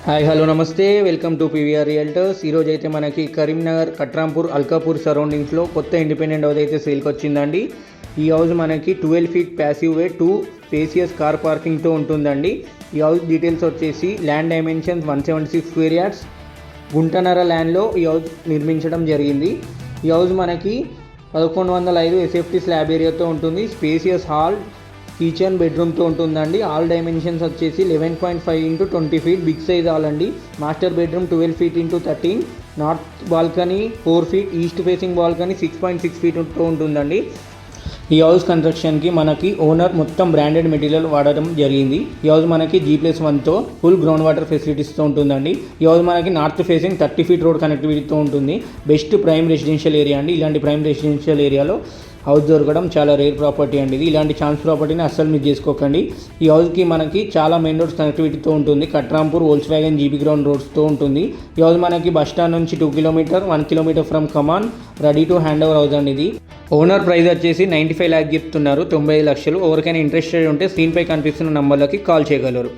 Hi hello నమస్తే welcome to PVR realtors. ఈరోజు అయితే మనకి కరీంనగర్ కట్రాంపూర్ అల్కాపూర్ సరౌండింగ్స్లో కొత్త ఇండిపెండెంట్ హౌస్ అయితే సేల్కి వచ్చిందండి. ఈ హౌస్ మనకి 12 ఫీట్ ప్యాసివ్ వే 2 స్పేసియస్ కార్ పార్కింగ్తో ఉంటుందండి. ఈ హౌస్ డీటెయిల్స్ వచ్చేసి ల్యాండ్ డైమెన్షన్స్ 176 స్క్వేర్ యార్డ్స్, గుంటనర ల్యాండ్లో ఈ హౌస్ నిర్మించడం జరిగింది. ఈ హౌస్ మనకి 1105 ఎస్ఎఫ్టీ స్లాబ్ ఏరియాతో ఉంటుంది. స్పేసియస్ హాల్, కిచెన్, బెడ్రూమ్తో ఉంటుందండి. ఆల్ డైమెన్షన్స్ వచ్చేసి 11.5 into 20 feet big size hall అండి. Master bedroom 12 feet into 13, north balcony 4 feet, east facing balcony 6.6 ఫీట్తో ఉంటుందండి. ఈ హౌస్ కన్స్ట్రక్షన్కి మనకి ఓనర్ మొత్తం బ్రాండెడ్ మెటీరియల్ వాడడం జరిగింది. ఈ హౌస్ మనకి G+1తో ఫుల్ గ్రౌండ్ వాటర్ ఫెసిలిటీస్తో ఉంటుందండి. ఈ హౌస్ మనకి నార్త్ ఫేసింగ్ 30 ఫీట్ రోడ్ కనెక్టివిటీతో ఉంటుంది. బెస్ట్ ప్రైమ్ రెసిడెన్షియల్ ఏరియా అండి. ఇలాంటి ప్రైమ్ రెసిడెన్షియల్ ఏరియాలో హౌస్ దొరకడం చాలా రేర్ ప్రాపర్టీ అండి. ఇది ఇలాంటి ఛాన్స్ ప్రాపర్టీని అస్సలు మిస్ చేసుకోకండి. ఈ హౌస్కి మనకి చాలా మెయిన్ రోడ్స్ కనెక్టివిటీతో ఉంటుంది. కట్రాంపూర్, వోల్క్స్వ్యాగన్, జీబీ గ్రౌండ్ రోడ్స్తో ఉంటుంది. ఈ హౌస్ మనకి బస్ స్టాండ్ నుంచి 2 kilometre, 1 kilometre from Kaman, ready to hand over house అండి. ఇది ఓనర్ ప్రైస్ వచ్చేసి 95 లాక్స్ చెప్తున్నారు, 95 లక్షలు. ఎవరికైనా ఇంట్రెస్టెడ్ ఉంటే స్క్రీన్పై కనిపిస్తున్న నంబర్లకి కాల్ చేయగలరు.